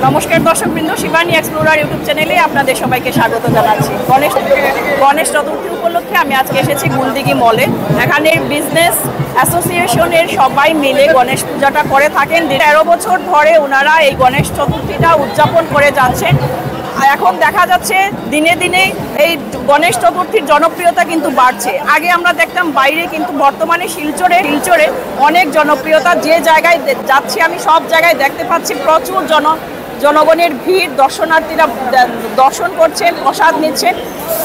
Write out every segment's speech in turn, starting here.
নমস্কার দর্শকবৃন্দ, Shivani explorer YouTube চ্যানেলে আপনাদের সবাইকে স্বাগত জানাচ্ছি। গণেশ চতুর্থী উপলক্ষে আমি আজকে এসেছি গুলদিঘি মলে। এখানের বিজনেস অ্যাসোসিয়েশনের সবাই মিলে গণেশ পূজাটা করে থাকেন। 13 বছর ধরে ওনারা এই গণেশ চতুর্থীটা উদযাপন করে যাচ্ছেন। এখন দেখা যাচ্ছে দিনে দিনে এই গণেশ চতুর্থীর জনপ্রিয়তা কিন্তু বাড়ছে। আগে আমরা দেখতাম বাইরে, কিন্তু বর্তমানে শিলচরে অনেক জনপ্রিয়তা। যে জায়গায় যাচ্ছি আমি সব জায়গায় দেখতে পাচ্ছি প্রচুর জনগণের ভিড়, দর্শনার্থীরা দর্শন করছেন, প্রসাদ নিচ্ছেন,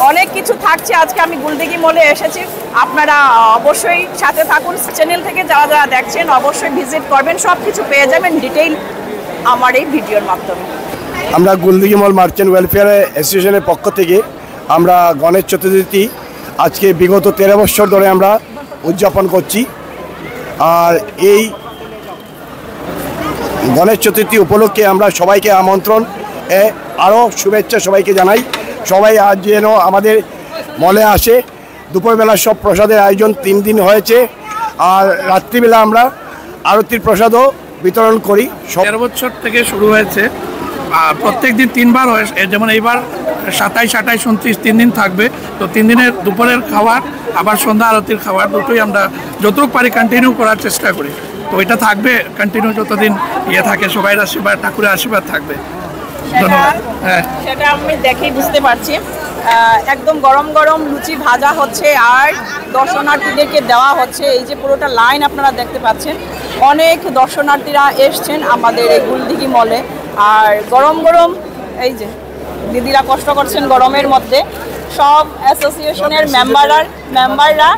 অনেক কিছু থাকছে। আজকে আমি গুলদিঘি মলে এসেছি, আপনারা অবশ্যই সাথে থাকুন। চ্যানেল থেকে যারা যারা দেখছেন অবশ্যই ভিজিট করবেন, সব কিছু পেয়ে যাবেন ডিটেইল আমার এই ভিডিওর মাধ্যমে। আমরা গুলদিঘি মল মার্চেন্ট ওয়েলফেয়ার অ্যাসোসিয়েশনের পক্ষ থেকে আমরা গণেশ চতুর্থী আজকে বিগত 13 বছর ধরে আমরা উদযাপন করছি। আর এই গণেশ চতুর্থী উপলক্ষে আমরা সবাইকে আমন্ত্রণ, আরও শুভেচ্ছা সবাইকে জানাই। সবাই আজ যেন আমাদের মলে আসে। দুপুরবেলা সব প্রসাদের আয়োজন 3 দিন হয়েছে, আর রাত্রিবেলা আমরা আরতির প্রসাদও বিতরণ করি। 13 বছর থেকে শুরু হয়েছে, প্রত্যেক দিন 3 বার হয়। যেমন এইবার 27, 28, 29 3 দিন থাকবে। তো 3 দিনের দুপুরের খাবার আবার সন্ধ্যা আরতির খাবার দুটোই আমরা যতটুকু পারি কন্টিনিউ করার চেষ্টা করি। তো এটা থাকবে কন্টিনিউ যতদিন থাকে, সবাই আশীর্বাদ, ঠাকুরের আশীর্বাদ থাকবে। ধন্যবাদ। হ্যাঁ, সেটা আমি দেখেই বুঝতে পারছি। একদম গরম গরম লুচি ভাজা হচ্ছে আর দর্শনার্থীদেরকে দেওয়া হচ্ছে। এই যে পুরোটা লাইন আপনারা দেখতে পাচ্ছেন, অনেক দর্শনার্থীরা এসছেন আমাদের এই গুলদিঘি মলে। আর গরম গরম এই যে দিদিরা কষ্ট করছেন গরমের মধ্যে। সব অ্যাসোসিয়েশনের মেম্বাররা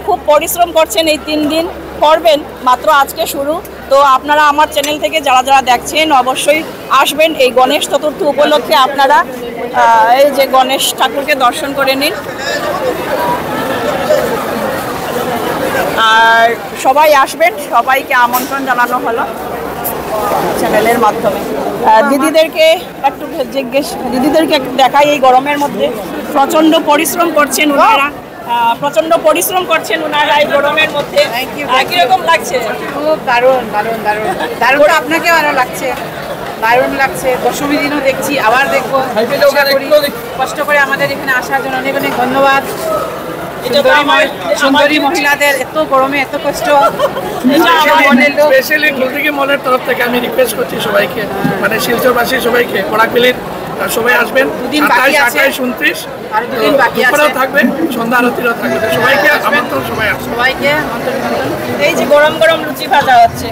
খুব পরিশ্রম করছেন। এই 3 দিন করবেন, মাত্র আজকে শুরু। তো আপনারা আমার চ্যানেল থেকে যারা যারা দেখছেন অবশ্যই আসবেন। এই গণেশ চতুর্থী উপলক্ষে আপনারা এই যে গণেশ ঠাকুরকে দর্শন করে নিন। আর সবাই আসবেন, সবাইকে আমন্ত্রণ জানানো হলো চ্যানেলের মাধ্যমে। দিদিদেরকে একটু দিদিদেরকে দেখাই। এই গরমের মধ্যে প্রচণ্ড পরিশ্রম করছেন ওনারা, এই গরমের মধ্যে। কিরকম লাগছে? খুব দারুণ। আপনাকে ভালো লাগছে? দারুণ লাগছে। দশমী দিনও দেখছি, আবার দেখবো। কষ্ট করে আমাদের এখানে আসার জন্য অনেক অনেক ধন্যবাদ। সুন্দরী মহিলাদের এত গরমে এত কষ্ট। স্পেশালি গুলদিঘি মলের তরফ থেকে আমি রিকোয়েস্ট করছি সবাইকে, মানে শিলচরবাসী সবাইকে, পরাকবিলির সবাই আসবেন। 27, 28, 29 আর 2 দিন বাকি আছে, থাকবে, সন্ধ্যা আরতিরও থাকবে। সবাইকে আমন্ত্রণ, সবাইকে আমন্ত্রণ। এই যে গরম গরম লুচি ভাজা হচ্ছে।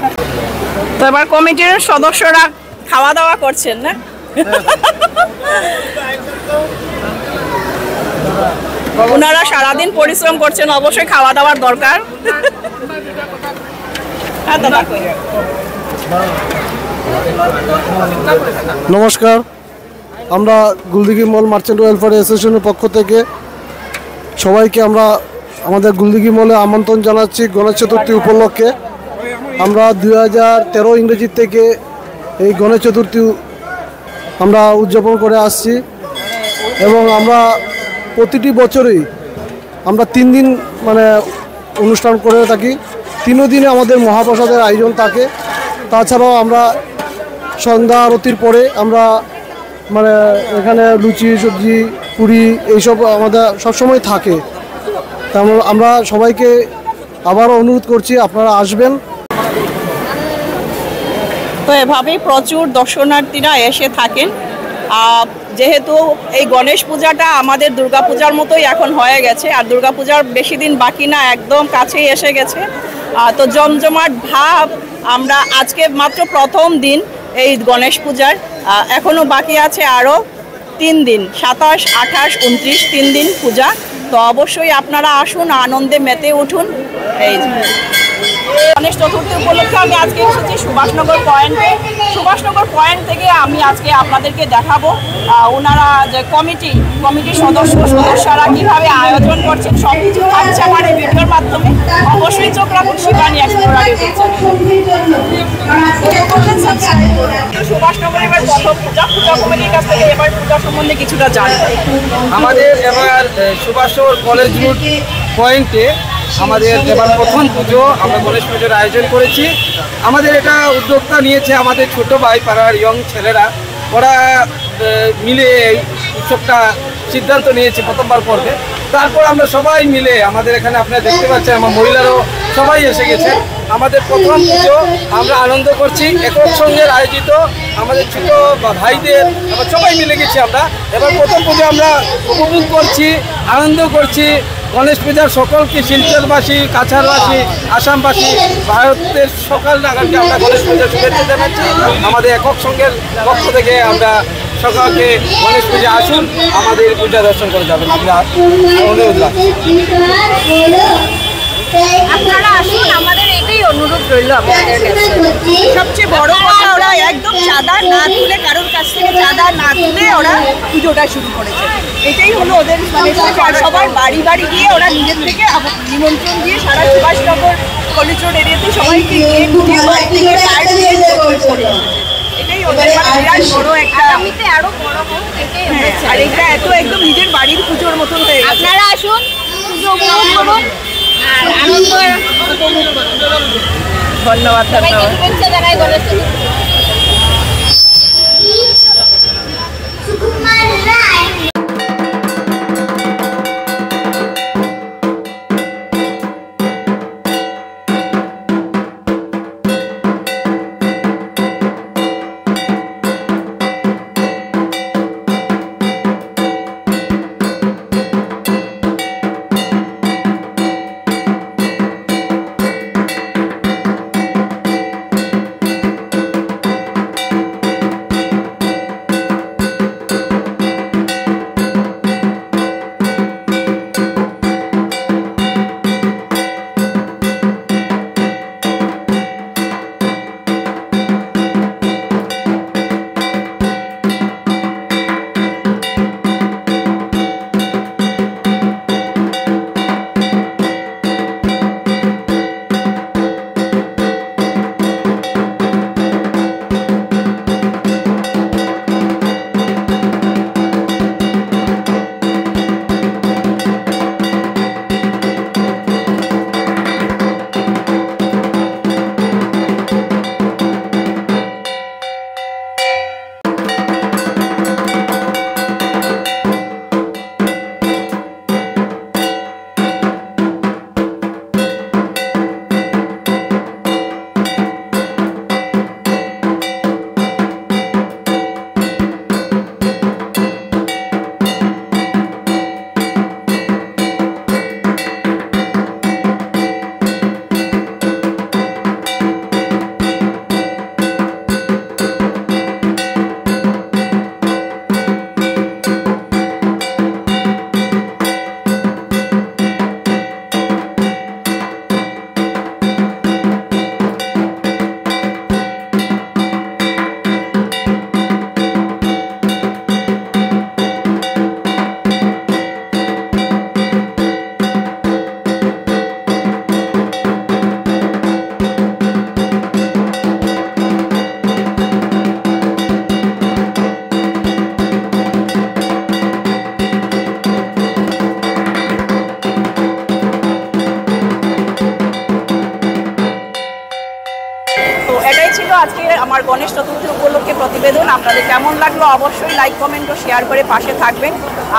তো এবার কমিটির সদস্যরা খাওয়া দাওয়া করছেন না? ওনারা সারাদিন পরিশ্রম করছেন, অবশ্যই খাওয়া দাওয়ার দরকার। নমস্কার, আমরা গুলদিঘি মল মার্চেন্ট ওয়েলফেয়ার অ্যাসোসিয়েশনের পক্ষ থেকে সবাইকে আমরা আমাদের গুলদিঘি মলে আমন্ত্রণ জানাচ্ছি গণেশ চতুর্থী উপলক্ষে। আমরা 2013 ইংরেজির থেকে এই গণেশ চতুর্থী আমরা উদযাপন করে আসছি, এবং আমরা প্রতিটি বছরই আমরা 3 দিন মানে অনুষ্ঠান করে থাকি। 3 দিনে আমাদের মহাপ্রসাদের আয়োজন থাকে। তাছাড়াও আমরা সন্ধ্যা আরতির পরে আমরা মানে এখানে লুচি, সবজি, পুরি এইসব আমাদের সবসময় থাকে। তেমন আমরা সবাইকে আবারও অনুরোধ করছি আপনারা আসবেন। তো এভাবেই প্রচুর দর্শনার্থীরা এসে থাকেন। যেহেতু এই গণেশ পূজাটা আমাদের দুর্গাপূজার মতোই এখন হয়ে গেছে, আর দুর্গাপূজার বেশি দিন বাকি না, একদম কাছেই এসে গেছে। তো জমজমাট ভাব। আমরা আজকে মাত্র প্রথম দিন এই গণেশ পূজার, এখনও বাকি আছে আরও 3 দিন, 27, 28, 29 3 দিন পূজা। তো অবশ্যই আপনারা আসুন, আনন্দে মেতে উঠুন। এই গণেশ চতুর্থী উপলক্ষে আমি আজকে এসেছি সুভাষনগর পয়েন্ট থেকে আমি আজকে আপনাদেরকে দেখাবো ওনারা যে কমিটির সদস্যরা কীভাবে আয়োজন করছেন, সব কিছু থাকছে আমার এই ভিডিওর মাধ্যমে। অবশ্যই চোখ রাখুন শিবানী এক্সপ্লোরার ইউটিউব চ্যানেলে। সুভাষনগর এবার প্রথম পূজা কমিটির কাছ থেকে এবার পূজা সম্বন্ধে কিছুটা জানবো। আমাদের এবার সুভাষনগর কলেজ রোড পয়েন্টে আমাদের এবার প্রথম পুজো আমরা গণেশ পুজোর আয়োজন করেছি। আমাদের এটা উদ্যোক্তা নিয়েছে আমাদের ছোট ভাই পাড়ার ইয়ং ছেলেরা, ওরা মিলে এই উৎসবটা সিদ্ধান্ত নিয়েছে প্রথমবার করবে। তারপর আমরা সবাই মিলে আমাদের এখানে আপনারা দেখতে পাচ্ছেন আমার মহিলারাও সবাই এসে গেছে। আমাদের প্রথম পুজো আমরা আনন্দ করছি, একক সঙ্গে আয়োজিত আমাদের ছোট ভাইদের আমরা সবাই মিলে গেছি। আমরা এবার প্রথম পুজো আমরা উপভোগ করছি, আনন্দ করছি। গণেশ পূজার সকলকে শিলচরবাসী, কাছাড়বাসী, আসামবাসী, ভারতের সকল নাগরিককে আমরা গণেশ পূজার শুভেচ্ছা জানাচ্ছি। আমাদের একক সঙ্গের পক্ষ থেকে আমরা সকলকে গণেশ পূজা আসুন, আমাদের পূজা দর্শন করে যাবেন, আমরা অনুরোধ রাখছি। আপনারা আসুন, আমাদের এটাই অনুরোধ রইল আপনাদের কাছে। সবচেয়ে বড় কথা, ওরা একদম চাঁদা না তুলে, কারোর কাছ থেকে চাঁদা না তুলে ওরা পুজোটা শুরু করেছে। এটাই হলো ওদের মানে সবার বাড়ি বাড়ি গিয়ে ওরা নিজের থেকে নিমন্ত্রণ দিয়ে সারা সুভাষনগর কলেজ রোড এরিয়াতে সবাইকে গিয়ে নিজের বাড়ি থেকে এটাই ওদের বিরাট বড় একটা, আরো বড় হোক এটাই। আর এটা এত একদম নিজের বাড়ির পুজোর মতন হয়ে গেছে। আপনারা আসুন, পুজো উপভোগ করুন আর আনন্দ উপভোগ করুন। ধন্যবাদ, সবাইকে ধন্যবাদ। শুভেচ্ছা জানাই গণেশ চতুর্থী। আজকে আমার গণেশ চতুর্থী উপলক্ষে প্রতিবেদন। আপনাদের কেমন লাগলো অবশ্যই লাইক, কমেন্ট ও শেয়ার করে পাশে থাকবেন।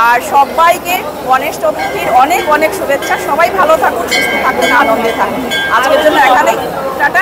আর সবাইকে গণেশ চতুর্থীর অনেক অনেক শুভেচ্ছা। সবাই ভালো থাকুন, সুস্থ থাকুন, আনন্দে থাকুন। আজকের জন্য এখানেই টাটা।